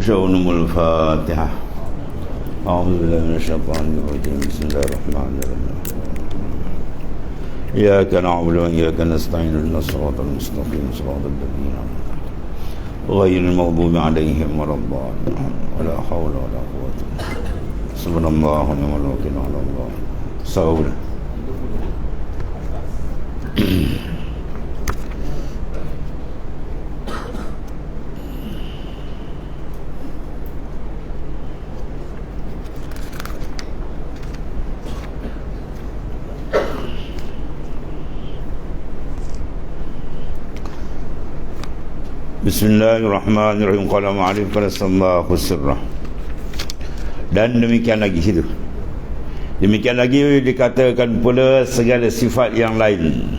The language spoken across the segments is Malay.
شؤونهم الفاتحة. أعوذ بالله من الشيطان الرجيم. بسم الله الرحمن الرحيم. إياك نعبد وإياك نستعين اهدنا الصراط المستقيم صراط الذين أنعمت عليهم غير المغضوب عليهم ولا الضالين ولا حول ولا قوة إلا بالله. سبحان الله ونعم الوكيل على الله. سأقول Bismillahirrahmanirrahim. Qala ma'arif qalasallahu sirrah. Dan demikian lagi situ. Demikian lagi dikatakan pula segala sifat yang lain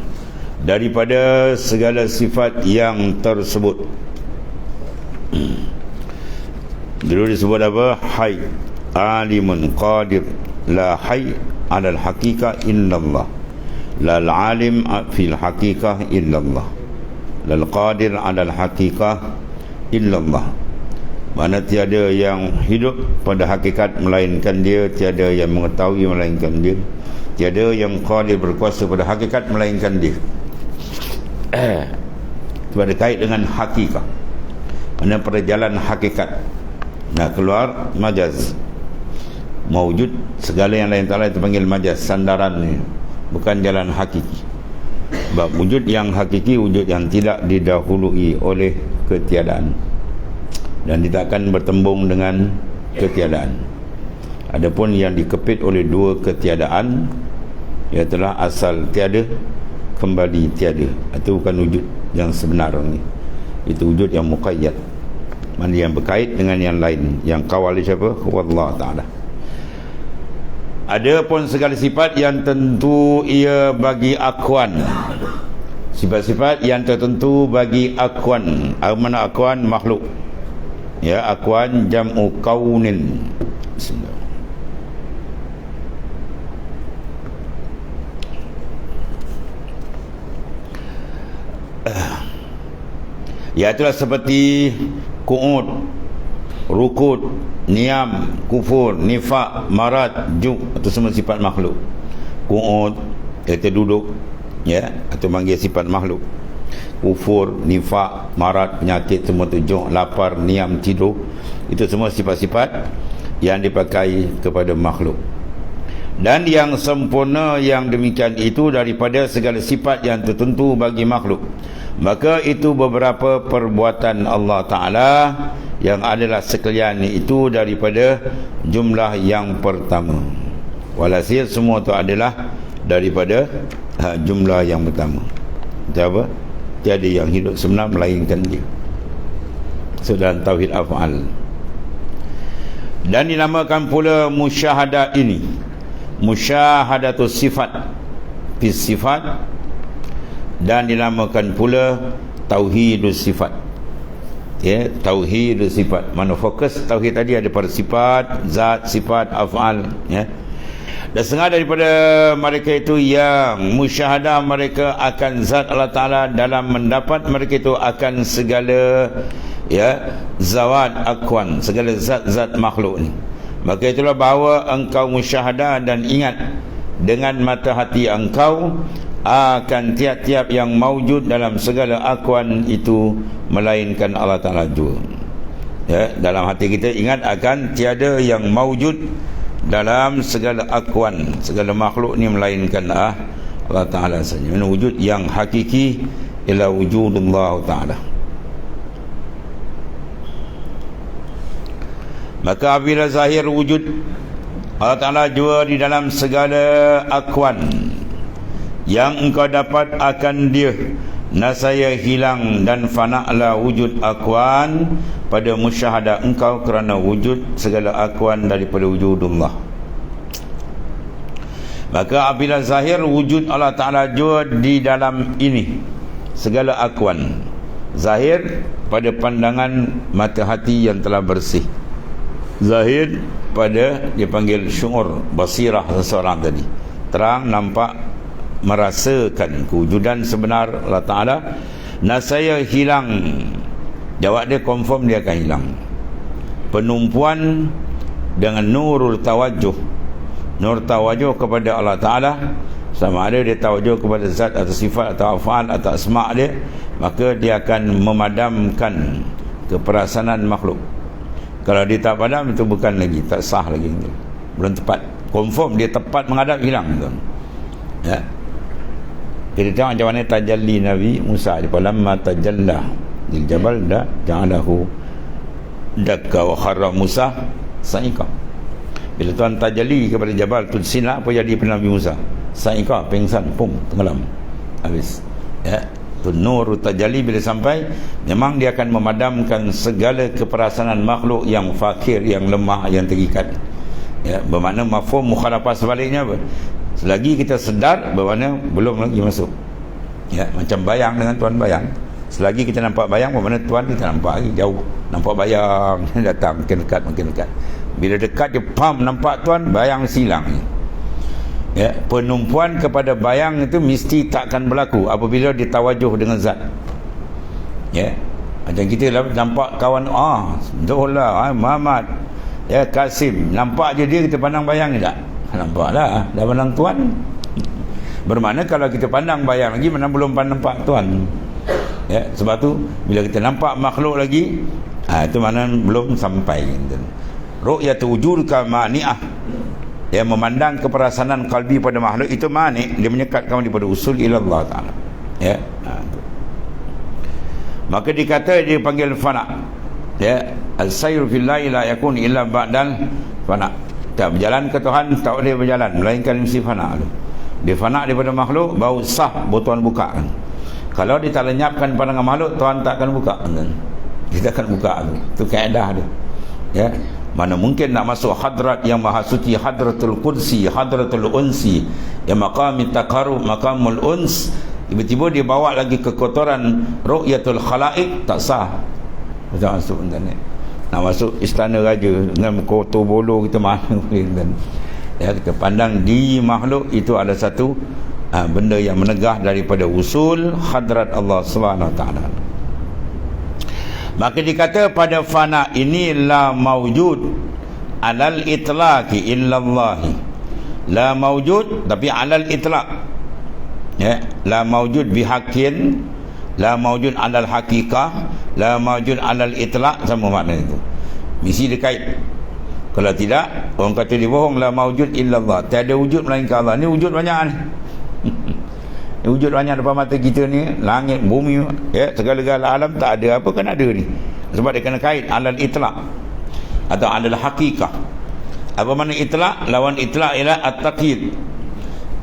daripada segala sifat yang tersebut. Dulu disebut apa? Hayy, alimun, qadir, la hayy alal haqiqah illallah, lal alim fil haqiqah illallah, lal qadir alal haqiqah illallah. Mana tiada yang hidup pada hakikat melainkan dia, tiada yang mengetahui melainkan dia, tiada yang qadir berkuasa pada hakikat melainkan dia. Itu ada kait dengan hakikat, mana perjalanan hakikat. Nah, keluar majaz, mawujud, segala yang lain ta'ala itu panggil majaz, sandaran ni, bukan jalan hakiki. Sebab wujud yang hakiki, wujud yang tidak didahului oleh ketiadaan dan tidak akan bertembung dengan ketiadaan. Adapun yang dikepit oleh dua ketiadaan, ialah asal tiada, kembali tiada. Itu bukan wujud yang sebenar ni. Itu wujud yang muqayyad, mana yang berkait dengan yang lain, yang kawal siapa? Wallah ta'ala. Ada pun segala sifat yang tentu ia bagi akwan, sifat-sifat yang tertentu bagi akwan. Mana akwan? Makhluk. Ya, akwan jam'u kaunin. Bismillah. Ya, itulah seperti qu'ud, rukud, niam, kufur, nifak, marat, juk. Itu semua sifat makhluk. Qu'ud, iaitu duduk, ya, atau panggil sifat makhluk. Kufur, nifak, marat, penyakit, semua tu juk, lapar, niam, tidur. Itu semua sifat-sifat yang dipakai kepada makhluk. Dan yang sempurna yang demikian itu daripada segala sifat yang tertentu bagi makhluk. Maka itu beberapa perbuatan Allah Ta'ala yang adalah sekalian itu daripada jumlah yang pertama. Walhasil semua itu adalah daripada jumlah yang pertama. Itu apa? Tiada yang hidup sebenar melainkan dia. So, dalam tauhid af'al. Dan dinamakan pula musyahadah ini musyahadatus sifat fi sifat, dan dinamakan pula tauhidus sifat. Ya, tauhidus sifat. Mana fokus tauhid tadi ada pada sifat, zat, sifat, af'al, ya. Dan setengah daripada mereka itu yang musyahadah mereka akan zat Allah Ta'ala dalam mendapat mereka itu akan segala, ya, zawat akwan, segala zat-zat makhluk ni. Maka itulah bahawa engkau musyahadah dan ingat dengan mata hati engkau akan tiap-tiap yang maujud dalam segala akwan itu melainkan Allah Ta'ala juga. Ya, dalam hati kita ingat akan tiada yang maujud dalam segala akwan, segala makhluk ni melainkan Allah Ta'ala saja. Mana wujud yang hakiki ila wujudullah Ta'ala. Maka apabila zahir wujud Allah Ta'ala juga di dalam segala akwan yang engkau dapat akan dia, nasaya hilang dan fana'lah wujud akwan pada musyahadah engkau kerana wujud segala akwan daripada wujudullah. Maka apabila zahir wujud Allah Ta'ala juga di dalam ini segala akwan, zahir pada pandangan mata hati yang telah bersih, zahir pada dipanggil syu'ur, basirah seseorang tadi, terang, nampak, merasakan kewujudan sebenar Allah Ta'ala. Nasaya hilang, jawab dia confirm dia akan hilang. penumpuan dengan nurul tawajuh. Nur tawajuh kepada Allah Ta'ala, sama ada dia tawajuh kepada zat atau sifat atau af'al atau asma' dia, maka dia akan memadamkan keperasanan makhluk. Kalau dia tak padam, itu bukan lagi, tak sah lagi, belum tepat. Confirm dia tepat menghadap, hilang tu. Ya. Kita tengok macam mana tajalli Nabi Musa di falamma tajalla lil jabal da ja'alahu dakka wa kharra Musa sa'iqa. Bila Tuhan tajalli kepada Jabal Tudsina, apa jadi pada Nabi Musa? Sa'iqa, pingsan, pum, tenggelam, habis. Ya, tu nur tajalli bila sampai, memang dia akan memadamkan segala keperasanan makhluk yang fakir, yang lemah, yang terikat. Ya, bermakna mafhum mukhalafah sebaliknya apa? Selagi kita sedar, bermakna belum lagi masuk. Ya, macam bayang dengan Tuhan bayang. Selagi kita nampak bayang, bermakna Tuhan kita nampak lagi jauh. Nampak bayang datang, makin dekat, makin dekat. Bila dekat dia pam nampak Tuhan, bayang silang. Ya, penumpuan kepada bayang itu mesti takkan berlaku apabila ditawajuh dengan zat. Ya, macam kita nampak kawan, Zohla, Muhammad, ya, Kasim, nampak je dia, kita pandang bayang tak? Nampaklah, dah pandang Tuhan. Bermakna kalau kita pandang bayang lagi, mana belum nampak Tuhan. Ya, sebab tu bila kita nampak makhluk lagi, itu mana belum sampai. Ru'yatu wujudka mani'ah, ya, memandang keperasanan kalbi pada makhluk itu mani', dia menyekatkan daripada usul ila Allah Ta'ala. Ya, maka dikata dia panggil fana. Ya, al-sayru fillahi la yakun illa ba'dal fana. Tak berjalan ke Tuhan, tak boleh berjalan melainkan mesti fana. Dia fana daripada makhluk, baru sah Tuhan buka. Kalau dia tak lenyapkan pandangan makhluk, Tuhan tak akan buka. Dia tak akan buka. Itu kaedah dia. Ya, mana mungkin nak masuk hadrat yang maha suci, hadratul qudsi, hadratul unsi, yang maqamit taqarrub, maqamul uns, tiba-tiba dia bawa lagi kekotoran ru'yatul khalaiq, tak sah. Macam masuk internet, nak masuk istana raja dengan kotor bolo, kita mana boleh. Ya, kita pandang di makhluk itu ada satu benda yang menegah daripada usul hadrat Allah Subhanahu Wa Taala. Maka dikata pada fana ini la maujud alal itlaqi illallah. La maujud tapi alal itlaq. Ya, la maujud bihaqqin, la maujud alal haqiqah, la maujud alal itlaq, sama makna itu. Mesti dekait. Kalau tidak, orang kata dia bohong, la maujud illallah. Tiada wujud melainkan Allah. Ni wujud banyak ni. Wujud banyak depan mata kita ni, langit, bumi, ya, segala-gala alam, tak ada apa kan ada ni. Sebab dia kena kait alal itlaq atau alal haqiqah. Apa makna itlaq? Lawan itlaq ialah at-taqyid.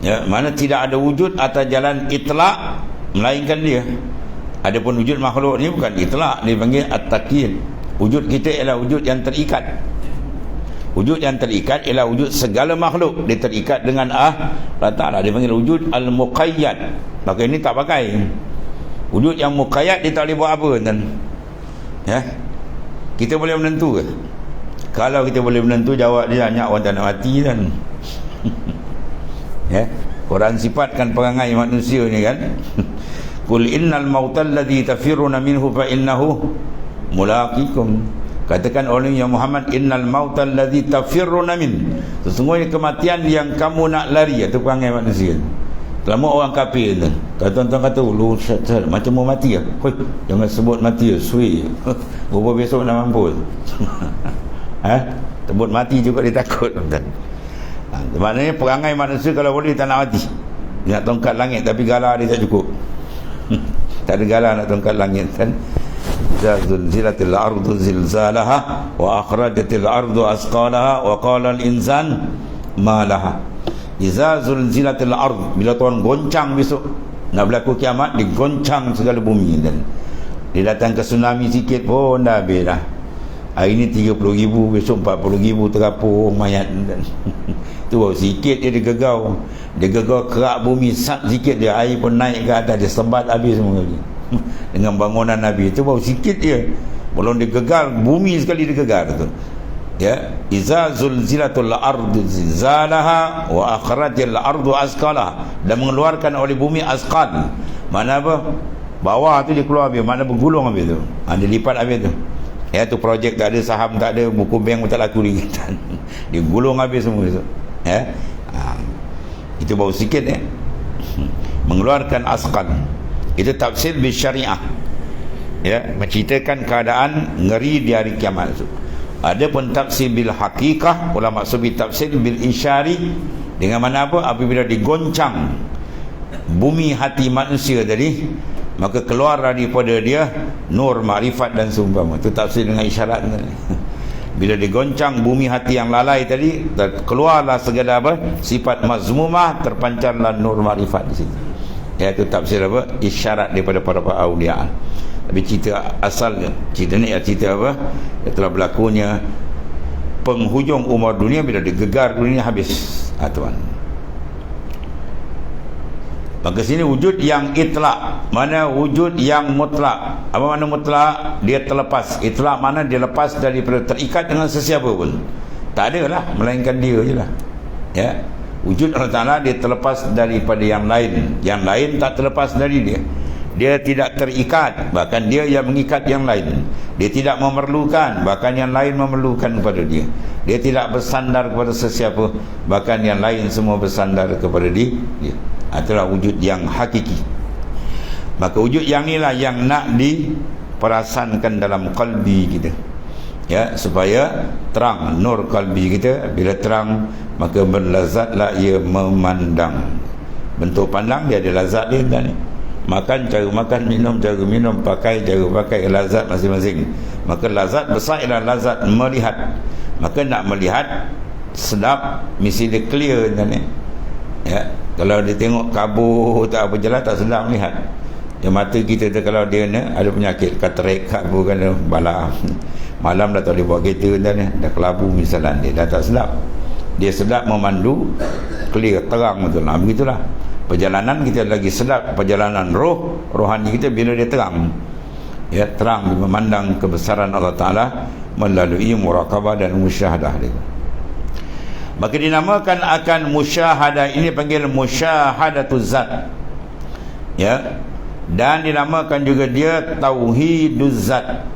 Ya, mana tidak ada wujud atas jalan itlaq melainkan dia. Adapun wujud makhluk ni bukan itlaq, dia panggil at-taqyid. Wujud kita ialah wujud yang terikat. Wujud yang terikat ialah wujud segala makhluk. Dia terikat dengan Allah Ta'ala. Dia panggil wujud al-muqayyad. Maka ini tak pakai. Wujud yang muqayyad, dia tak boleh buat apa kan? Ya, kita boleh menentu ke? Kalau kita boleh menentu, jawab dia hanya orang tak nak mati kan. Ya, Quran sifatkan perangai manusia ni kan. Qul innal mautal ladzi tafiruna minhu fa innahu mulaqikum. Katakan oleh yang Muhammad, innal mautal ladzi tafirruna min, sesungguhnya kematian yang kamu nak lari. Itu perangai manusia. Selama orang kafir tu, tuan-tuan kata lu macam mau mati ah. Hoi, jangan sebut mati ah, sui. Rupa besok nak mampus. Sebut mati juga dia takut. Maknanya perangai manusia kalau boleh tak nak mati. Dia nak tongkat langit tapi galah dia tak cukup. Tak ada galah nak tongkat langit kan. Zulzilatil ardu zilzalaha wa akhrajatil ardu asqalaha wa qala al insan ma laha. Iza zulzilatil ard, bila Tuhan goncang besok nak berlaku kiamat, digoncang segala bumi dan dia datang ke tsunami sikit pun dah habis dah. Hari ni 30,000, besok 40,000 terapung mayat dan tu baru sikit dia gegau. Dia gegau kerak bumi sat sikit, dia air pun naik ke atas, dia sebat habis semua lagi. Dengan bangunan Nabi itu baru sikit dia, belum digegar bumi sekali digegar tu. Ya, iza zulzilatul ardu zilzalaha wa akhrajatil ardu asqalaha, dan mengeluarkan oleh bumi asqal. Mana apa? Bawah tu dia keluar habis, mana bergulung habis tu. Dia lipat habis tu. Ya, tu projek tak ada, saham tak ada, buku bank pun tak laku lagi. Dia gulung habis semua tu. Ya. Itu baru sikit ya. Mengeluarkan asqal. Itu tafsir bil syariah. Ya, menceritakan keadaan ngeri di hari kiamat itu. Ada pun tafsir bil hakikah, ulama sufi tafsir bil isyari, dengan mana apa? Apabila digoncang bumi hati manusia tadi, maka keluar daripada dia nur makrifat dan seumpama. Itu tafsir dengan isyarat. Bila digoncang bumi hati yang lalai tadi, keluarlah segala apa? Sifat mazmumah, terpancarlah nur makrifat di situ. Iaitu tafsir apa? Isyarat daripada para awliya. Tapi cerita asalnya, cerita ni cerita apa? Yang telah berlakunya penghujung umur dunia, bila digegar dunia habis. Tuan. Maka sini wujud yang itlak. Mana wujud yang mutlak? Apa makna mutlak? Dia terlepas. Itlak mana dia lepas daripada terikat dengan sesiapa pun. Tak ada lah, melainkan dia je lah. Ya. Wujud Allah Ta'ala dia terlepas daripada yang lain. Yang lain tak terlepas dari dia. Dia tidak terikat, bahkan dia yang mengikat yang lain. Dia tidak memerlukan, bahkan yang lain memerlukan kepada dia. Dia tidak bersandar kepada sesiapa, bahkan yang lain semua bersandar kepada dia. Itulah wujud yang hakiki. Maka wujud yang inilah yang nak diperasankan dalam kalbi kita, ya, supaya terang nur kalbi kita. Bila terang, maka berlazatlah ia memandang. Bentuk pandang dia ada lazat dia kan? Makan, cara makan, minum, cara minum, pakai, cara pakai, lazat masing-masing. Maka lazat besar ialah lazat melihat. Maka nak melihat sedap, mesti dia clear kan? Ya, kalau dia tengok kabur tak apa jalan, tak sedap melihat. Yang mata kita tu kalau dia ni ada penyakit katarak apa kan, bala malam dah tak boleh buat kereta kan, dah kelabu misalnya, dia dah tak sedap. Dia sedap memandu, clear, terang betul. Begitulah perjalanan kita lagi sedap, perjalanan rohani kita bila dia terang. Ya, terang memandang kebesaran Allah Ta'ala melalui muraqabah dan musyahadah dia. Maka dinamakan akan musyahadah ini panggil musyahadatul zat. Ya. Dan dinamakan juga dia tauhiduz zat.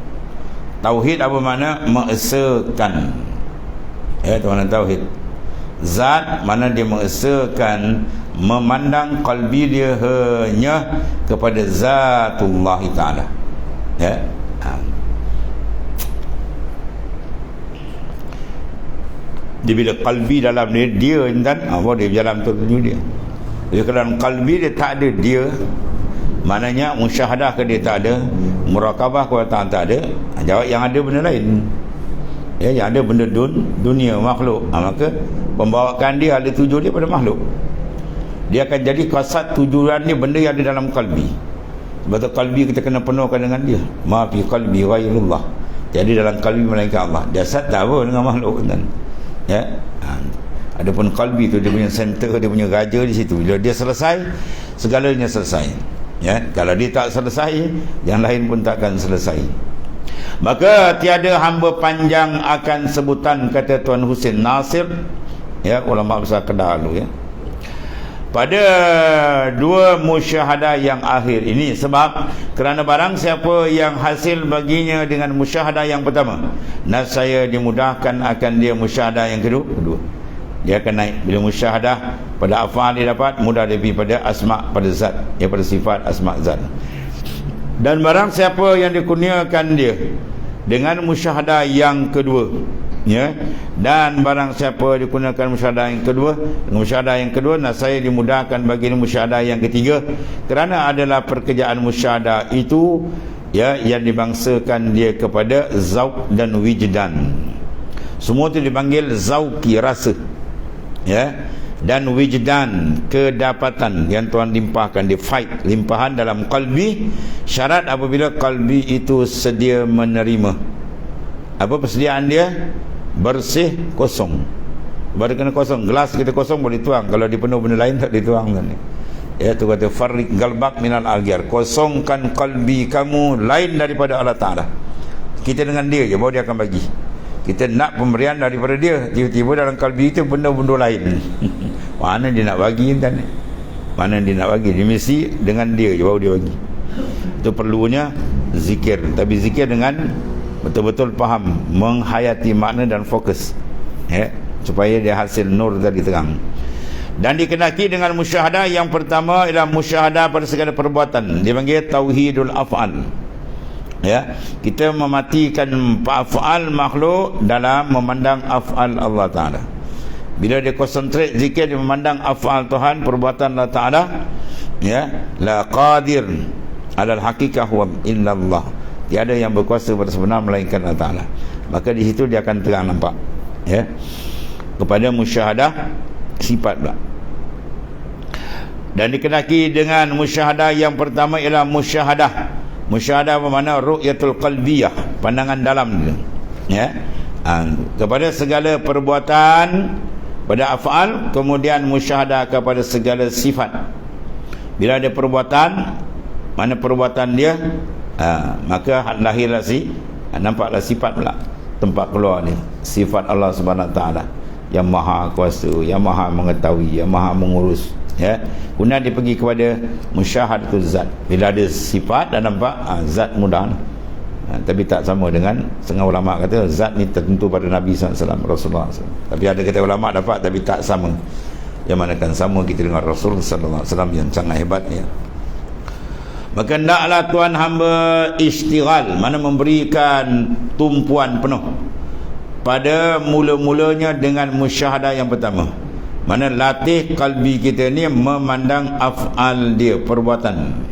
Tauhid apa makna? Mengesakan. Ya, tuan tauhid. Zat mana dia mengesakan, memandang kalbi dia hanya kepada zatullah Ta'ala. Ya. Dia bila kalbi dalam dia intan, apa dia dalam tu dia. Jadi kalau kalbi dia tak ada dia, maknanya musyahadah ke dia tak ada, muraqabah ke tak ada. Jawab yang ada benda lain. Ya, yang ada benda dunia makhluk. Maka pembawakan dia ada tuju dia pada makhluk. Dia akan jadi kasat tujuan dia benda yang ada dalam kalbi. Sebab tu kalbi kita kena penuhkan dengan dia. Ma fi qalbi ghairullah. Jadi dalam kalbi melainkan Allah. Jasad tak apa dengan makhluk kan. Ya. Adapun kalbi tu dia punya center, dia punya raja di situ. Bila dia selesai, segalanya selesai. Ya, kalau dia tak selesai, yang lain pun takkan selesai. Maka tiada hamba panjang akan sebutan, kata Tuan Husin Nasir, ya, ulama besar Kedah dulu, ya, pada dua musyahadah yang akhir ini. Sebab kerana barang siapa yang hasil baginya dengan musyahadah yang pertama, nascaya dimudahkan akan dia musyahadah yang kedua. Dia akan naik. Bila musyahadah pada afal dia dapat, mudah dia pergi pada asma', pada zat, ya, pada sifat asma' zat. Dan barang siapa yang dikurniakan dia dengan musyahadah yang kedua, ya, dan barang siapa dikurniakan musyahadah yang kedua, dengan musyahadah yang kedua, nascaya dimudahkan bagi musyahadah yang ketiga, kerana adalah pekerjaan musyahadah itu, ya, yang dibangsakan dia kepada zauq dan wijdan. Semua itu dipanggil zauqi, rasa, ya, dan wijdan, kedapatan yang Tuhan limpahkan, di fight limpahan dalam kalbi. Syarat apabila kalbi itu sedia menerima. Apa persediaan dia? Bersih, kosong. Baru kena kosong. Gelas kita kosong boleh tuang, kalau dipenuh benda lain tak dituang kan. Ya, tu kata farrik galbak minal agyar, kosongkan kalbi kamu lain daripada Allah Ta'ala. Kita dengan dia je, baru dia akan bagi. Kita nak pemberian daripada dia, tiba-tiba dalam kalbi itu benda-benda lain. Mana dia nak bagi kan? Mana dia nak bagi? Dia mesti dengan dia je baru dia bagi. Itu perlunya zikir. Tapi zikir dengan betul-betul faham, menghayati makna dan fokus, supaya dia hasil nur tadi terang. Dan dikenaki dengan musyahadah. Yang pertama ialah musyahadah pada segala perbuatan, dipanggil tauhidul af'al. Kita mematikan af'al makhluk dalam memandang af'al Allah Ta'ala. Bila dia konsentrate zikir, dia memandang af'al Tuhan, perbuatan Allah Ta'ala, la qadir alal haqiqah wa illallah, tiada yang berkuasa pada sebenar melainkan Allah Ta'ala. Maka di situ dia akan terang nampak, kepada musyahadah sifat pula. Dan dikenaki dengan musyahadah yang pertama ialah musyahadah bermakna ru'yatul qalbiyah, pandangan dalam, kepada segala perbuatan pada af'al, kemudian musyahadah kepada segala sifat. Bila ada perbuatan, mana perbuatan dia, maka lahirlah nampaklah sifat pula, tempat keluar ni sifat Allah Subhanahu Wa Taala yang maha kuasa, yang maha mengetahui, yang maha mengurus. Kemudian dia pergi kepada musyahadatul zat. Bila ada sifat dan nampak, zat mudah, tapi tak sama dengan setengah ulama kata zat ni tertentu pada Nabi SAW, Rasulullah SAW. Tapi ada kata ulama dapat tapi tak sama. Yang mana kan sama kita dengan Rasul SAW yang sangat hebat, Maka hendaklah tuan hamba istighal, mana memberikan tumpuan penuh pada mula-mulanya dengan musyahadah yang pertama. Mana latih kalbi kita ni memandang af'al dia, perbuatan.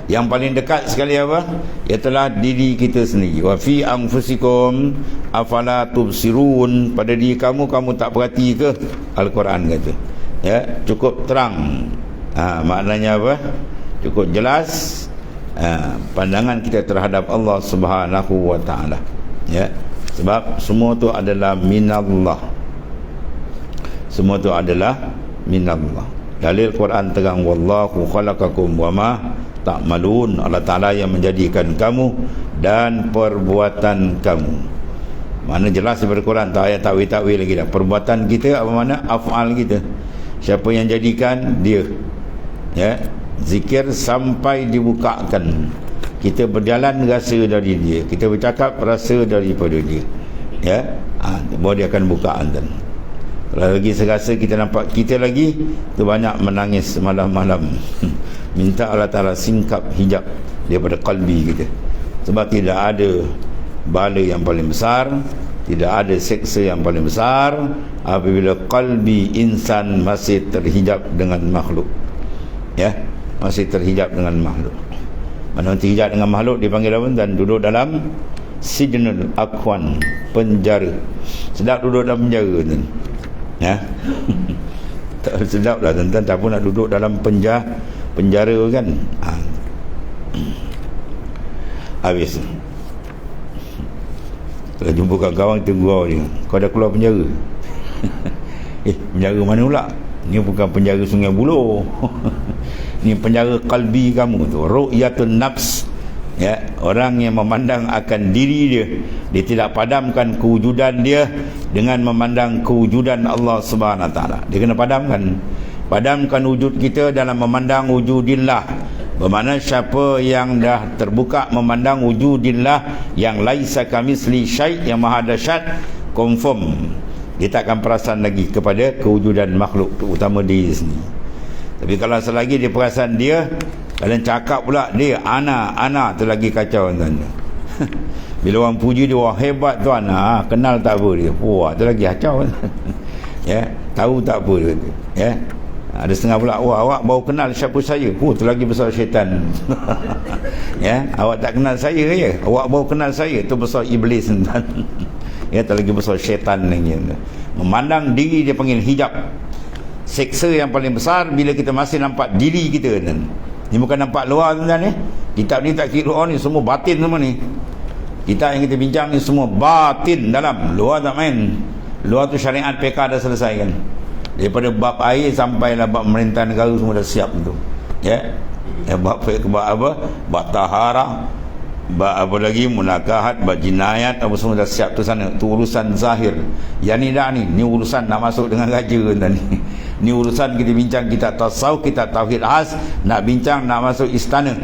Yang paling dekat sekali apa? Ialah diri kita sendiri. Wa fi anfusikum afala tubsirun, pada diri kamu tak perhati ke? Al-Quran kata. Cukup terang. Maknanya apa? Cukup jelas pandangan kita terhadap Allah Subhanahu Wa Taala. Sebab semua tu adalah minallah. Semua itu adalah minallah. Dalil Quran terang, wallahu khalaqakum wama ta'malun, Allah Ta'ala yang menjadikan kamu dan perbuatan kamu. Mana jelas daripada Quran, tak ayat takwil lagi dah. Perbuatan kita apa mana? Af'al kita. Siapa yang jadikan? Dia. Zikir sampai dibukakan, kita berjalan rasa dari dia, kita bercakap rasa daripada dia, baru dia akan buka antan. Kalau lagi serasa kita nampak kita lagi tu banyak menangis malam-malam minta Allah Ta'ala singkap hijab daripada qalbi kita. Sebab tidak ada bala yang paling besar, tidak ada seksa yang paling besar apabila qalbi insan masih terhijab dengan makhluk. Masih terhijab dengan makhluk. Mana terhijab dengan makhluk dipanggil apa? Dan duduk dalam sijnul akwan, penjara. Sedap duduk dalam penjara tu. Tak sedap lah tuan-tuan, tak pun nak duduk dalam penjara kan. Habis kalau jumpa kawan-kawan tegur dia, kau dah keluar penjara. Penjara mana pula? Ni bukan penjara Sungai Buloh. Ni penjara kalbi kamu tu, ru'yatun nafs. Orang yang memandang akan diri dia, dia tidak padamkan kewujudan dia dengan memandang kewujudan Allah Subhanahu Wa Taala. Dia kena padamkan wujud kita dalam memandang wujudillah. Bermakna siapa yang dah terbuka memandang wujudillah yang laisa kamitsli syai', yang maha dahsyat, confirm dia takkan perasan lagi kepada kewujudan makhluk, terutama diri sendiri. Tapi kalau selagi dia perasan dia, kalian cakap pula dia ana tu lagi kacau tuan. Bila orang puji dia, wah hebat tuan, kenal tak apa dia, wah tu lagi kacau. Tahu tak apa dia. Ada setengah pula, wah awak baru kenal siapa saya, tu lagi besar syaitan. Awak tak kenal saya je, awak baru kenal saya, tu besar iblis tuan. Tu lagi besar syaitan lagi. Memandang diri dia panggil hijab. Seksa yang paling besar bila kita masih nampak diri kita tuan. Ni bukan nampak luar tuan-tuan. Kitab ni tak kira luar ni, semua batin semua ni. Kitab yang kita bincang ni semua batin dalam, luar tak main. Luar tu syariat PK dah selesai kan. Daripada bab air sampailah bab pemerintah negara semua dah siap tu. Bab apa? Bab tahara, bab apa lagi, munakahat, bab jinayat, apa semua dah siap tu sana. Tu urusan zahir. Yang ni dah ni urusan nak masuk dengan raja tuan ni. Ni urusan kita bincang, kita tasawuf, kita tauhid khas, nak bincang nak masuk istana.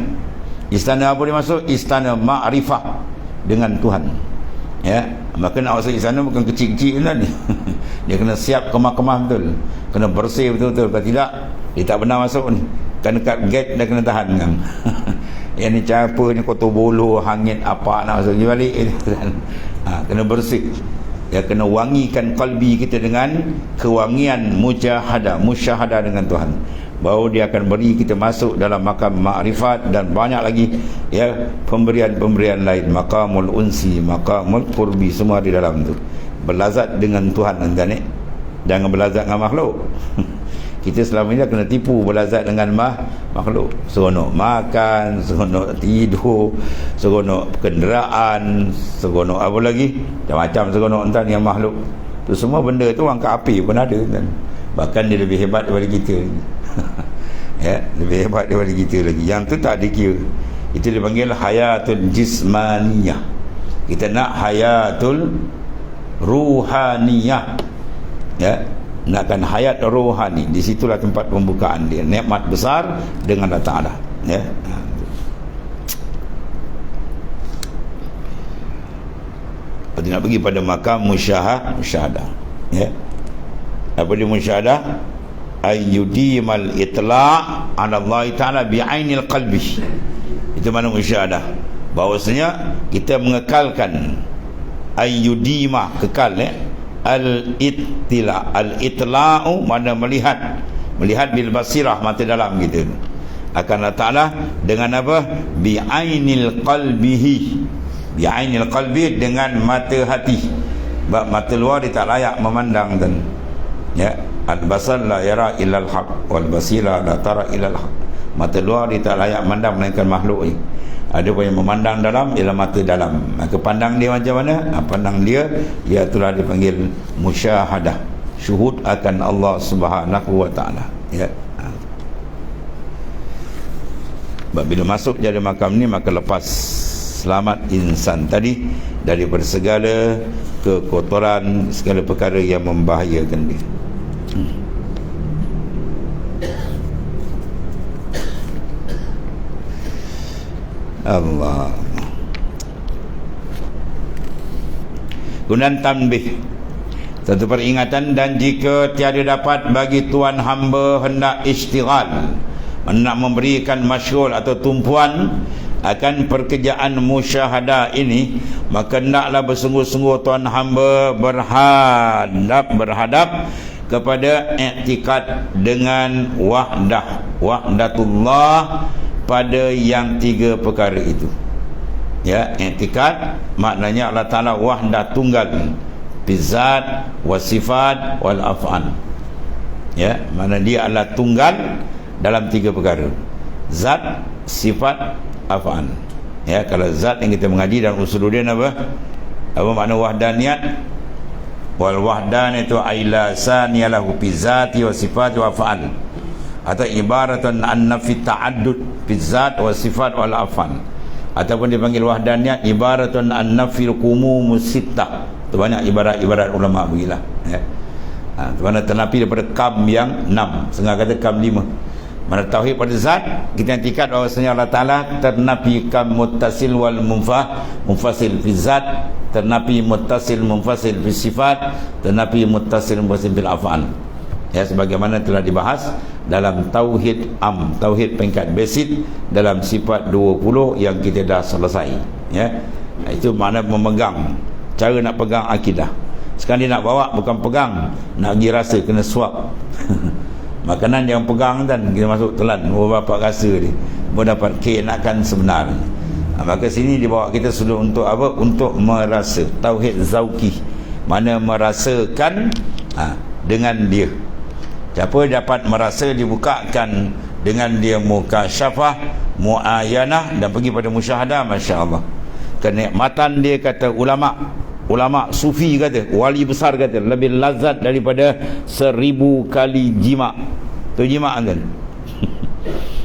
Istana apa dia masuk? Istana ma'rifah. dengan Tuhan. Ya, maka nak masuk di sana bukan kecil-kecil lah ni. Dia kena siap kemah-kemah betul, kena bersih betul-betul. Kalau tidak, dia tak pernah masuk ni. Kan dekat gate dah kena tahan kan. Yang ni apa ni, kotor buluh, hangit apa nak masuk, dia balik kan. Kena bersih. Ya, kena wangikan kalbi kita dengan kewangian musyahadah dengan Tuhan. Baru dia akan beri kita masuk dalam makam ma'rifat dan banyak lagi ya pemberian-pemberian lain, maqamul unsi, maqamul qurbi, semua di dalam tu. Berlazat dengan Tuhan anda ni, jangan berlazat dengan makhluk. Kita selama ini kena tipu berlazat dengan makhluk. Seronok makan, seronok tidur, seronok kenderaan, seronok apa lagi, macam-macam seronok entah yang makhluk. Tu semua benda tu angkat api pun ada kan. Bahkan dia lebih hebat daripada kita. Ya, lebih hebat daripada kita lagi. Yang tu tak dikira. Itu dipanggil hayatul jismaniyah. Kita nak hayatul ruhaniyah. Ya, nakkan hayat rohani. Di situlah tempat pembukaan dia. Nikmat besar dengan Allah Ta'ala. Ya. Kita nak pergi pada makam musyahadah. Ya. Apa dia musyahadah? Ayyudimal itla' ala Allah Ta'ala bi'ainil qalbi. Itu mana musyahadah? Bahawasanya kita mengekalkan ayyudima, kekal ya, al-ittila. Al-itla'u mana melihat bil basirah, mata dalam gitu, akan Allah Ta'ala dengan apa? Bi'ainil qalbihi. Bi'ainil qalbi, dengan mata hati. Mata luar dia tak layak memandang dan ya, al-basar la yara illal haq wal basira la tara illal haq. Mata luar dia tak layak memandang melainkan makhluk ni. Ada pun yang memandang dalam ialah mata dalam. Maka pandang dia macam mana? Pandang dia, ia itulah dipanggil musyahadah, syuhud akan Allah Subhanahu wa taala. Ya. Bila masuk jadi makam ni, maka lepas selamat insan tadi daripada segala kekotoran, segala perkara yang membahayakan dia. Allah. Gunaan tanbih, satu peringatan, dan jika tiada dapat bagi tuan hamba hendak istighal, hendak memberikan masyghul atau tumpuan akan pekerjaan musyahadah ini, maka hendaklah bersungguh-sungguh tuan hamba berhadap kepada i'tikad dengan wahdatullah pada yang tiga perkara itu. Ya, i'tikad maknanya Allah Ta'ala wahdah tunggal, bizat, wasifat, wal af'an. Ya, mana dia adalah tunggal dalam tiga perkara: zat, sifat, af'an. Ya, kalau zat yang kita mengaji dalam usuluddin apa makna wahdaniyat? Wal wahdan itu aila saniyalahu fi zati wa sifati wa af'al, atau ibaratun an nafi ta'addud fi zat wa sifat wal af'al, ataupun dipanggil wahdaniyat ibaratun an nafi al-qumumus sittah. Itu banyak ibarat-ibarat ulama begilah ya. Itu mana ternapi daripada kam yang 6, setengah kata kam 5. Mana tauhid pada zat, kita i'tikad bahawasanya Allah Ta'ala ternapi kam muttasil wal munfasil fi zat, ternapi muttasil munfasil fi sifat, ternapi muttasil munfasil bil af'al. Ya, sebagaimana telah dibahas dalam tauhid tauhid peringkat basic dalam sifat 20 yang kita dah selesai ya. Itu makna memegang, cara nak pegang akidah. Sekarang dia nak bawa, bukan pegang, nak pergi rasa, kena suap. Makanan yang pegang dan kita masuk telan, bapak rasa dia baru dapat keenakan sebenarnya. Maka sini dibawa kita sudah untuk apa? Untuk merasa, tauhid zauqi, mana merasakan dengan dia. Siapa dapat merasa, dibukakan dengan dia mukasyafah, muayanah, dan pergi pada musyahadah, masya-Allah. Kenikmatan dia, kata ulama sufi kata, wali besar kata, lebih lazat daripada 1000 kali jima'. Tu jima' kan?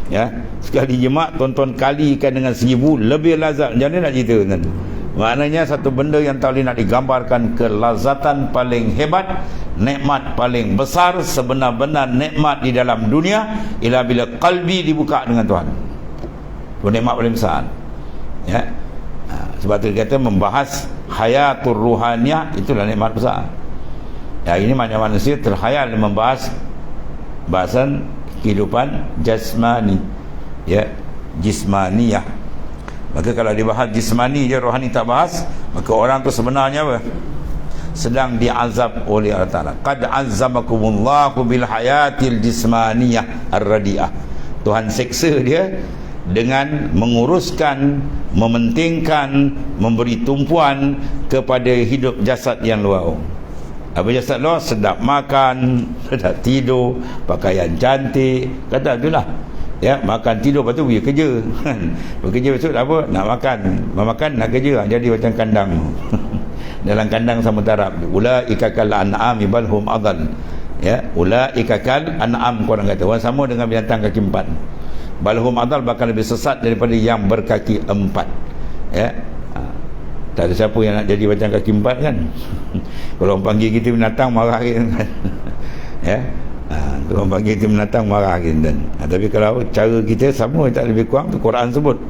Ya, sekali jima' tonton kalikan dengan 1000, lebih lazat. Jadi nak cerita kan? Maknanya satu benda yang tak boleh nak digambarkan, kelazatan paling hebat, nikmat paling besar, sebenar-benar nikmat di dalam dunia ialah bila kalbi dibuka dengan Tuhan. Itu nikmat paling besar. Ya. Sebab tu dia kata membahas hayatul ruhaniyah, itulah nikmat besar. Ya, ini maknanya manusia terhayal membahas bahasan kehidupan jasmani, ya, jismaniyah. Maka kalau dibahas jismani je, rohani tak bahas, maka orang tu sebenarnya apa? Sedang diazab oleh Allah Ta'ala. Qad azzabakumullahu bil hayatil jismaniyah ar-radi'ah. Tuhan seksa dia dengan menguruskan, mementingkan, memberi tumpuan kepada hidup jasad yang luar. Apa jasad luar? Sedap makan, sedap tidur, pakaian cantik, kata itulah. Ya, makan tidur, lepas tu pergi kerja. Bekerja besok apa? Nak makan, makan nak kerja, jadi macam kandang. Dalam kandang sama taraf. Ulaika kal an'ami bal hum adall. Ya, ulaika kal an'am, orang kata orang sama dengan binatang kaki empat. Bal hum adall, bahkan lebih sesat daripada yang berkaki empat. Ya. Tak ada siapa yang nak jadi macam kaki empat kan. Kalau orang panggil kita binatang, marah kita kan. Ya. Kalau orang panggil kita binatang, marah kita kan. Tapi kalau cara kita sama, tak lebih kurang tu Quran sebut.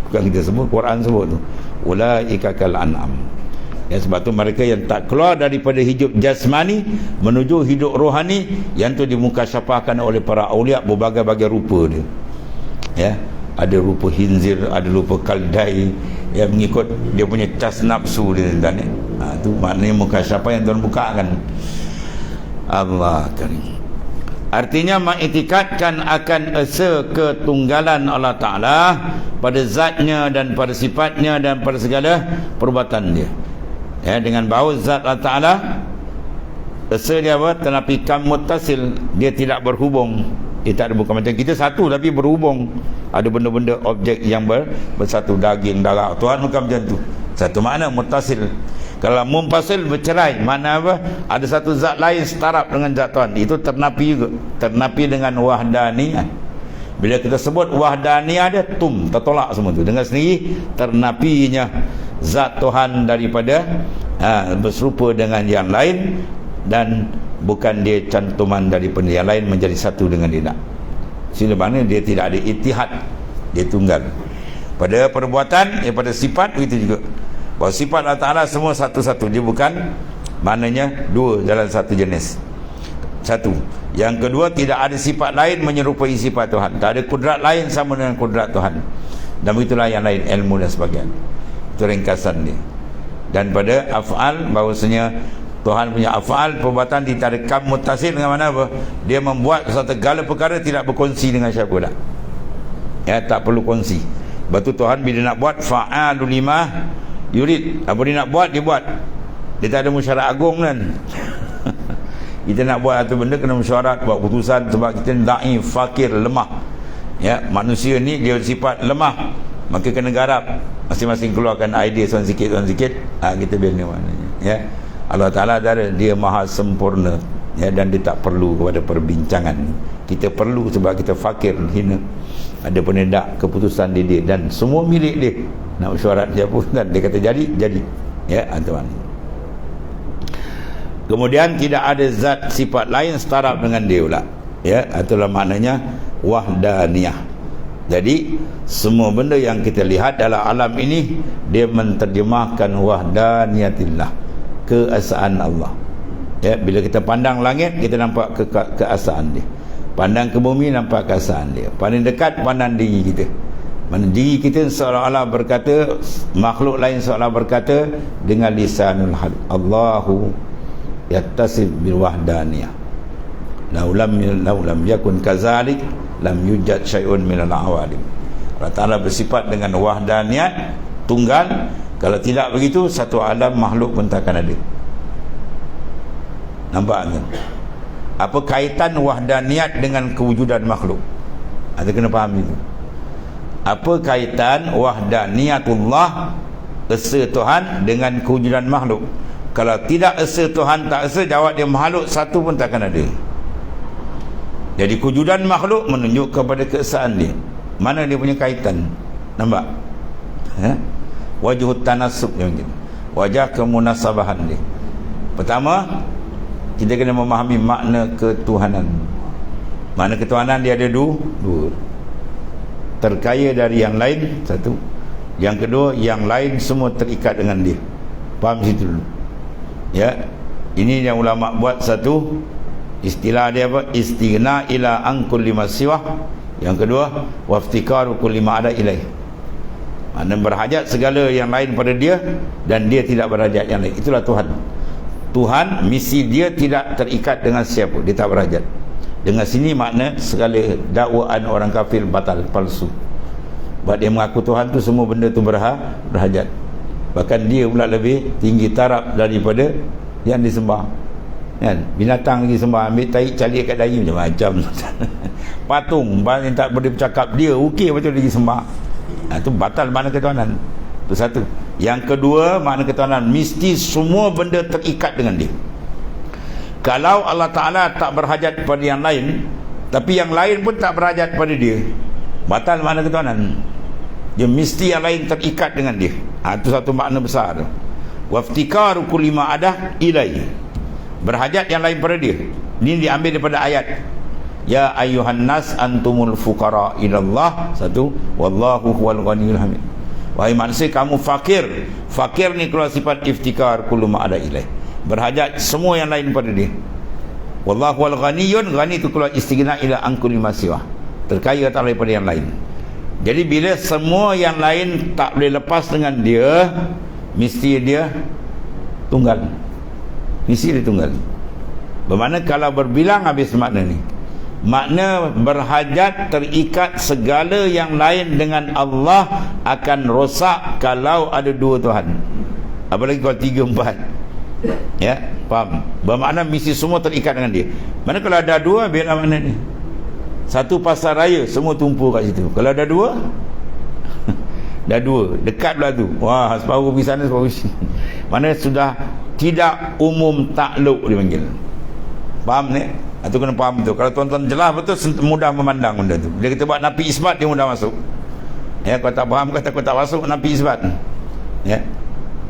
Bukan kita sebut, Quran sebut tu. Ulaika kal an'am. Ya, sebab tu mereka yang tak keluar daripada hidup jasmani menuju hidup rohani, yang tu dimukasyafahkan oleh para aulia berbagai-bagai rupa dia. Ya, ada rupa khinzir, ada rupa kaldai, yang mengikut dia punya cas nafsu dia dan tu maknanya mukasyafah yang Tuhan bukakan. Allah karim. Artinya mengiktikadkan akan esa ketunggalan Allah Ta'ala pada zatnya dan pada sifatnya dan pada segala perbuatan dia. Ya, dengan bahawa zat Allah Ta'ala esa dia apa? Tenapikan muttasil, dia tidak berhubung. Dia tak ada, bukan macam kita satu tapi berhubung. Ada benda-benda objek yang bersatu, daging, darah. Tuhan bukan macam tu. Satu makna muttasil. Kalau munfasil bercerai, mana apa? Ada satu zat lain setaraf dengan zat Tuhan. Itu ternapi juga. Ternapi dengan wahdaniyah. Bila kita sebut wahdaniyah dia tertolak semua tu. Dengan sendiri ternapinya zat Tuhan daripada berserupa dengan yang lain, dan bukan dia cantuman daripada yang lain menjadi satu dengan dia. Sehingga mana dia tidak ada ittihad, dia tunggal. Pada perbuatan, pada sifat begitu juga. Bahawa sifat Allah Ta'ala semua satu-satu, dia bukan maknanya dua dalam satu jenis. Satu. Yang kedua, tidak ada sifat lain menyerupai sifat Tuhan. Tak ada kudrat lain sama dengan kudrat Tuhan. Dan begitulah yang lain, ilmu dan sebagainya. Itu ringkasan dia. Dan pada af'al, bahawasanya Tuhan punya af'al, perbuatan ditarikan mutasil dengan mana apa? Dia membuat segala perkara tidak berkongsi dengan siapa dah. Ya, tak perlu kongsi. Sebab tu Tuhan bila nak buat fa'alu lima yurid, apa dia nak buat, dia buat. Dia tak ada mesyuarat agung kan. Kita nak buat satu benda kena mesyuarat, buat keputusan, sebab kita dhaif, fakir, lemah. Ya, manusia ni dia sifat lemah, maka kena garap. Masing-masing keluarkan idea seorang sikit, kita bina maknanya. Ya, Allah Ta'ala dia maha sempurna, ya, dan dia tak perlu kepada perbincangan. Kita perlu sebab kita fakir, hina. Ada penedak keputusan dia dan semua milik dia. Nak mesyuarat siapa kan, dia kata jadi. Ya, tuan. Kemudian tidak ada zat sifat lain setaraf dengan dia pula. Ya, itulah maknanya wahdaniyah. Jadi semua benda yang kita lihat dalam alam ini, dia menterjemahkan wahdaniyatillah, keesaan Allah. Ya, bila kita pandang langit, kita nampak keesaan dia. Pandang ke bumi, nampak keesaan dia. Paling dekat, pandang diri kita. Mana diri kita seolah-olah berkata, makhluk lain seolah berkata dengan lisanul hal, Allahu yattasib bil wahdaniyah. Laulam yakun kazalik lam yujad syai'un minal awalim. Allah Ta'ala bersifat dengan wahdaniyat, tunggal. Kalau tidak begitu, satu alam makhluk pun takkan ada. Nampak kan? Apa kaitan wahdaniyat dengan kewujudan makhluk? Ada kena faham itu. Apa kaitan wahdaniyatullah, esa Tuhan, dengan kewujudan makhluk? Kalau tidak esa Tuhan, tak esa, jawab dia makhluk satu pun takkan ada. Jadi kewujudan makhluk menunjuk kepada keesaan dia. Mana dia punya kaitan? Nampak? Wajhut tanasub dia macam, wajah kemunasabahan dia. Pertama, kita kena memahami makna ketuhanan. Makna ketuhanan dia ada dua. Terkaya dari yang lain, satu. Yang kedua, yang lain semua terikat dengan dia. Faham situ dulu. Ya. Ini yang ulama buat satu istilah dia apa? Istighna ila an kulli ma siwah. Yang kedua, waftikaru kulli ma ada ilaih. Maknanya berhajat segala yang lain pada dia dan dia tidak berhajat yang lain. Itulah Tuhan. Tuhan, misi dia tidak terikat dengan siapa, dia tak berhajat. Dengan sini makna segala dakwaan orang kafir batal, palsu. Sebab dia mengaku Tuhan tu semua benda tu berhajat. Bahkan dia pula lebih tinggi taraf daripada yang disembah. Kan? Binatang lagi sembah, ambil tahi calik kat dahi macam-macam. Patung yang tak boleh bercakap, dia okey betul dia sembah. Itu batal makna ketuhanan. Itu satu. Yang kedua, makna ketuhanan mesti semua benda terikat dengan dia. Kalau Allah Ta'ala tak berhajat pada yang lain, tapi yang lain pun tak berhajat pada dia, batal makna ketuhanan. Dia mesti yang lain terikat dengan dia. Itu satu makna besar. Waftikaru kulli ma adah ilai. Berhajat yang lain pada dia. Ini diambil daripada ayat Ya ayyuhan nas antumul fuqara ilallah. Satu, wallahu huwal ghaniyul hamid. Wahai manusia, kamu fakir. Fakir ni keluar sifat iftikar kullu ma ada ilaih. Berhajat semua yang lain pada dia. Wallahu huwal ghaniyun. Ghani itu keluar istighna ila an kulli ma siwah. Terkaya tak daripada yang lain. Jadi bila semua yang lain tak boleh lepas dengan dia, mesti dia tunggal. Mesti dia tunggal. Bermakna kalau berbilang habis makna ni. Makna berhajat terikat segala yang lain dengan Allah akan rosak kalau ada dua Tuhan. Apalagi kalau tiga empat. Ya, faham? Bermakna mesti semua terikat dengan dia. Mana kalau ada dua, biar makna ni. Satu pasar raya, semua tumpu kat situ. Kalau ada dua, dah dua, dekat belah tu. Wah, separuh pergi sana, separuh pergi. Mana sudah tidak umum takluk dipanggil. Faham ni? Itu kena faham betul. Kalau tuan-tuan jelas betul, mudah memandang benda tu. Bila kita buat nafi isbat, dia mudah masuk. Ya, kalau tak faham kata aku tak masuk nafi isbat. Ya.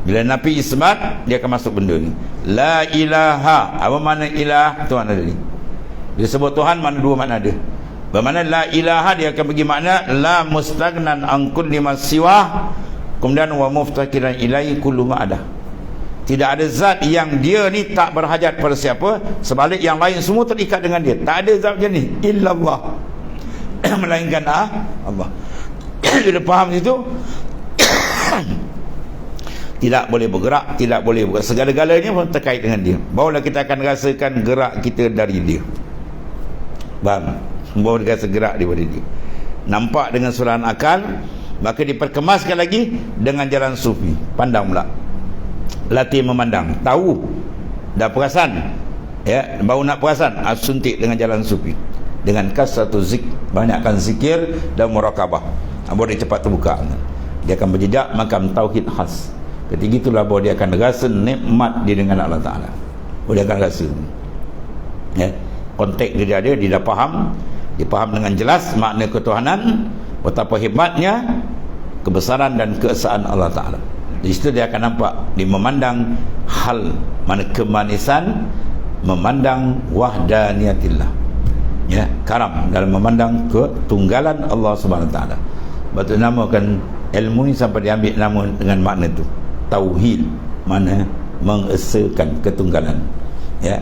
Bila nafi isbat, dia akan masuk benda ni. La ilaha. Apa makna ilah? Tuhan ada ni. Bila sebut Tuhan, mana dua makna ada. Bermakna la ilaha, dia akan bagi makna la mustagnan an kulli ma siwah. Kemudian wa muftakiran ilaihi kullu ma ada. Tidak ada zat yang dia ni tak berhajat pada siapa, sebalik yang lain semua terikat dengan dia. Tak ada zat macam ni, illallah. Melainkan Allah. Bila faham situ, tidak boleh bergerak, tidak boleh bergerak. Segala-galanya pun terkait dengan dia. Barulah kita akan rasakan gerak kita dari dia. Faham? Baru dia rasa gerak daripada dia. Nampak dengan surahan akal, maka diperkemaskan lagi dengan jalan sufi. Pandang pula. Latih memandang, tahu, dah perasan, ya, baru nak perasan, suntik dengan jalan sufi, dengan kasratu banyakkan zikir dan murakabah. Baru dia cepat terbuka, dia akan berjejak makam tauhid khas. Ketika itulah baru dia akan rasa nikmat dia dengan Allah Ta'ala. Baru dia akan rasa, ya, konteks dia ada, dia dah faham, dia faham dengan jelas makna ketuhanan, betapa hebatnya kebesaran dan keesaan Allah Ta'ala. Di situ dia akan nampak, dia memandang hal mana kemanisan, memandang wahdaniyatillah, ya, karam dalam memandang ketunggalan Allah Subhanahu Wa Taala. Betul namakan ilmu ni sampai diambil nama dengan makna tu, tauhid, mana mengesakan ketunggalan, ya.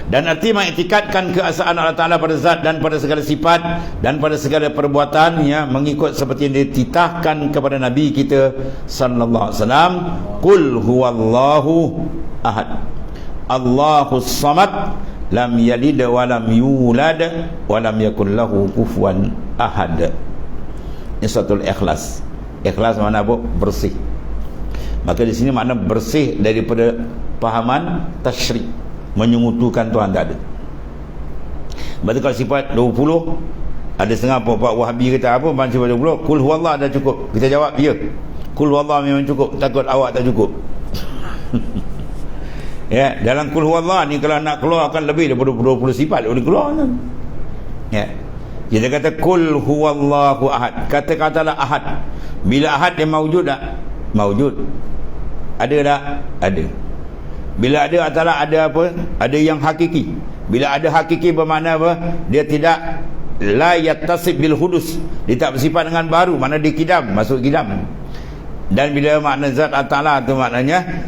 Dan arti mengiktikadkan keesaan Allah Ta'ala pada zat dan pada segala sifat dan pada segala perbuatan, ya, mengikut seperti yang dititahkan kepada Nabi kita sallallahu alaihi wasallam. Qul huwallahu ahad, Allahus samad, lam yalid wa lam yulad wa lam yakul lahu kufuwan ahad. Ini suratul Ikhlas. Ikhlas makna apa? Bersih. Maka di sini makna bersih daripada pahaman tasyrik, menyekutukan Tuhan, tak ada. Berarti kalau sifat 20, ada setengah puak Wahabi kata apa macam sifat 20, kul huwallah dah cukup. Kita jawab ya, kul huwallah memang cukup, takut awak tak cukup. Ya, dalam kul huwallah ni kalau nak keluar akan lebih daripada 20 sifat boleh keluar kan. Ya. Dia kata kul huwallahu ahad. Kata-katalah ahad. Bila ahad dia maujud tak? Maujud. Ada tak? Ada. Bila ada adalah ada apa? Ada yang hakiki. Bila ada hakiki bermakna apa? Dia tidak la yattasib bil hudus, dia tak bersifat dengan baru, mana dia kidam, masuk kidam. Dan bila makna zat Allah tu maknanya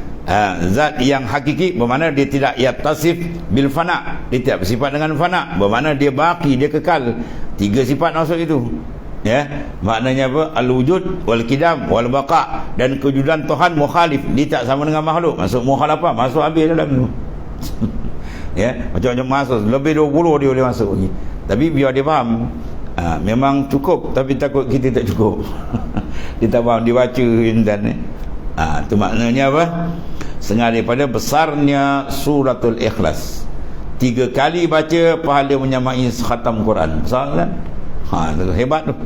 zat yang hakiki, bermakna dia tidak yattasif bil fana, dia tidak bersifat dengan fana, bermakna dia baki, dia kekal. 3 sifat masuk itu, ya. Maknanya apa? Al-wujud wal kidam wal baqa, dan kewujudan Tuhan mukhalif, dia tak sama dengan makhluk, masuk mukhalafah, masuk habis dalam tu. Ya, macam-macam masuk, lebih 20 dia boleh masuk lagi. Tapi biar dia faham, memang cukup, tapi takut kita tak cukup. Dia tak faham, dia baca intan. Itu maknanya apa? Setengah daripada besarnya suratul Ikhlas. 3 kali baca pahala menyamai khatam Quran. Besar kan? Itu hebat tu.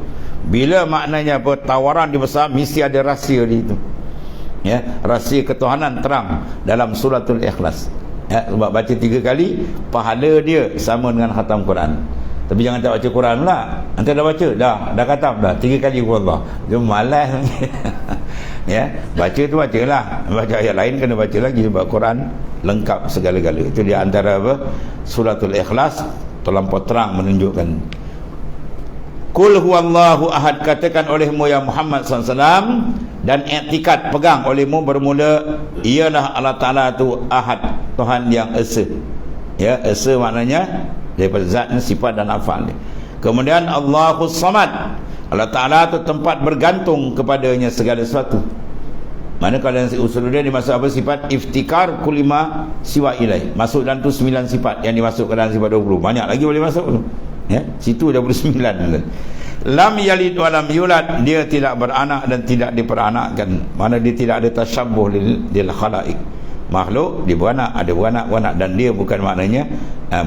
Bila maknanya apa? Tawaran dia besar, mesti ada rahsia di itu. Ya, rahsia ketuhanan terang dalam suratul Ikhlas. Ya, sebab baca 3 kali, pahala dia sama dengan khatam Quran. Tapi jangan tak baca Quran pula. Nanti dah baca, dah khatam dah 3 kali Allah. Dia malas. Ya, baca tu bacalah. Baca ayat lain kena baca lagi, sebab Quran lengkap segala-gala. Itu di antara apa? Suratul Ikhlas terlampau terang menunjukkan. Qul huwallahu ahad, katakan olehmu ya Muhammad SAW, dan i'tikad pegang olehmu bermula, ialah Allah Ta'ala tu ahad, Tuhan yang esa. Ya, esa maknanya daripada zatnya, sifat dan afal dia. Kemudian Allahus Samad, Allah Ta'ala tu tempat bergantung kepadanya segala sesuatu. Mana kalau yang usul dia dimasuk apa? Sifat iftikar kulima siwa ilai, masuk dalam tu 9 sifat yang dimasuk ke dalam sifat 20. Banyak lagi boleh masuk tu, ya, situ 29. Lam yalid wa lam yulad, dia tidak beranak dan tidak diperanakkan. Mana dia tidak ada tasyabuh lil khalaik, makhluk dia beranak, ada beranak, dan dia bukan maknanya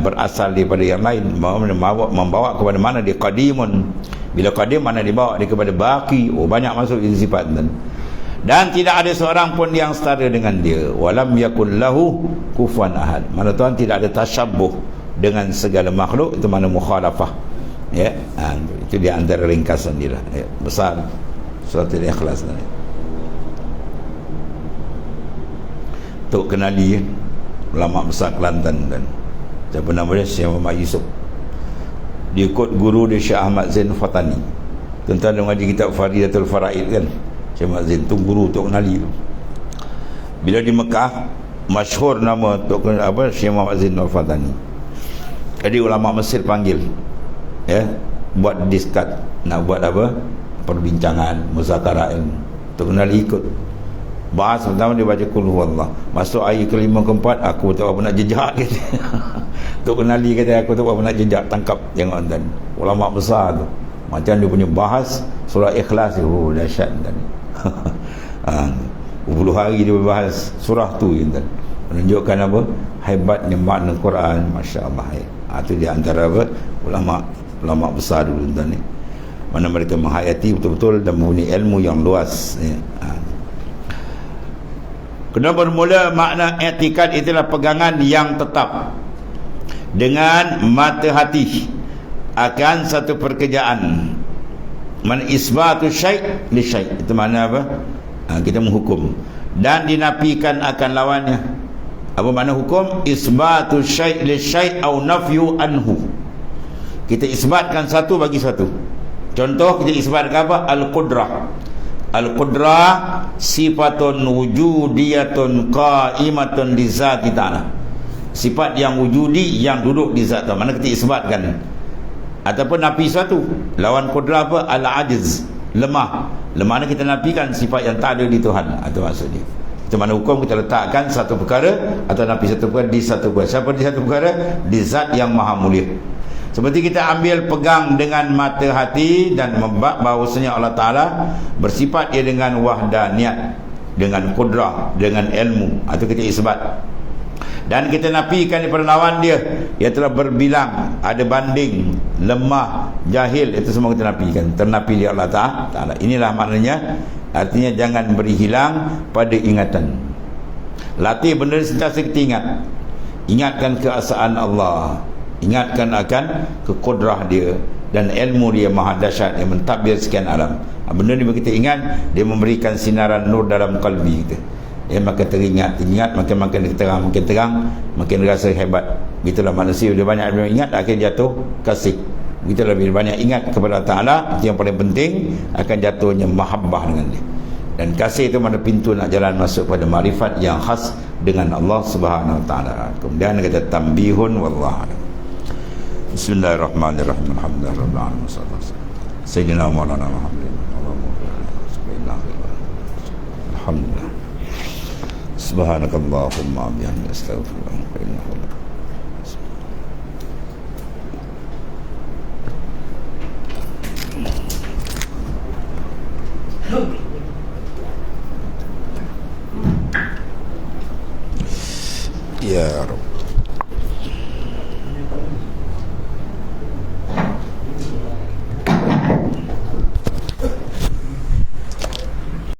berasal daripada yang lain, membawa kepada mana dia qadimun. Bila qadim, mana dibawa dia kepada baqi. Banyak masuk itu sifat. Dan tidak ada seorang pun yang setara dengan dia. Walam yakul lahu kufuwan ahad, mana Tuhan tidak ada tasyabuh dengan segala makhluk. Itu mana mukhalafah, ya. Itu di antara ringkasan dia, ya. Besar surat Al-Ikhlas ni. Tok kenali ulama besar Kelantan, dan siapa nama dia? Syekh Muhammad Yusuf. Dia ikut guru dia, Syekh Ahmad Zain Fatani. Tuan-tuan dia mengaji kitab Faridatul Faraid kan, Syekh Ahmad Zain tu guru Tok kenali tu. Bila di Mekah, masyhur nama Tok apa, Syekh Muhammad Zain Fatani. Jadi ulama Mesir panggil, ya, buat diskat, nak buat apa? Perbincangan, muzakarah ilmu. Tok kenali ikut. Bahas pertama dia baca Qul huwallah. Masuk ayat kelima keempat, aku tak apa nak jejak kata. Tok kenali kata, aku tak apa nak jejak, tangkap tengok dan ulama besar tu. Macam dia punya bahas surah Ikhlas tu, dahsyat dan 20 hari dia bahas surah tu kan. Menunjukkan apa? Hebatnya makna Quran, masya-Allah. Itu di antara apa? Ulama besar dulu tuan ni. Mana mereka menghayati betul-betul dan mempunyai ilmu yang luas, ya. Kena bermula makna i'tikad itulah pegangan yang tetap dengan mata hati akan satu pekerjaan. Mana isbatu syai' li syai', itu makna apa? Kita menghukum dan dinafikan akan lawannya. Apa makna hukum? Isbatu syai' li syai' au nafyu anhu. Kita isbatkan satu bagi satu. Contoh, kita isbatkan apa? Al-qudrah. Al-qudrah sifatun wujudiyatun qa'imatun li zati ta'ala, sifat yang wujudi yang duduk di zat. Mana kita isbatkan. Ataupun nafi satu, lawan qudrah apa? Al-ajiz, lemah. Lemah ni kita nafikan sifat yang tak ada di Tuhan. Itu maksudnya. Itu mana hukum kita letakkan satu perkara atau nafi satu perkara di satu perkara. Siapa di satu perkara? Di zat yang maha mulia. Seperti kita ambil pegang dengan mata hati dan membab bahawasanya Allah Ta'ala bersifat dia dengan wahdaniyat, dengan qudrah, dengan ilmu. Itu kita isbat. Dan kita nafikan daripada lawan dia, ia telah berbilang, ada banding, lemah, jahil. Itu semua kita nafikan, ternafi oleh Allah Ta'ala. Inilah maknanya. Artinya jangan beri hilang pada ingatan. Latih benda sentiasa kita ingat. Ingatkan keesaan Allah, ingatkan akan kekudrah dia dan ilmu dia maha dahsyat yang mentadbir sekian alam. Benda ni kita ingat, dia memberikan sinaran nur dalam kalbi kita. Makin teringat, makin terang, makin rasa hebat. Gitulah manusia, dia banyak ingat, akhirnya jatuh kasih. kita lebih banyak ingat kepada Allah Ta'ala. Itu yang paling penting, akan jatuhnya mahabbah dengan dia. Dan kasih itu mana pintu nak jalan masuk pada makrifat yang khas dengan Allah Subhanahu Wa Ta'ala. Kemudian kata tambihun wallahu a'lam. Bismillahirrahmanirrahim. Alhamdulillah rabbil alamin. Sayyidina Maulana Muhammad. Alhamdulillah. Subhanakallahumma bihamdika astaghfiruka wa atubu ilaik. Ya Rabb.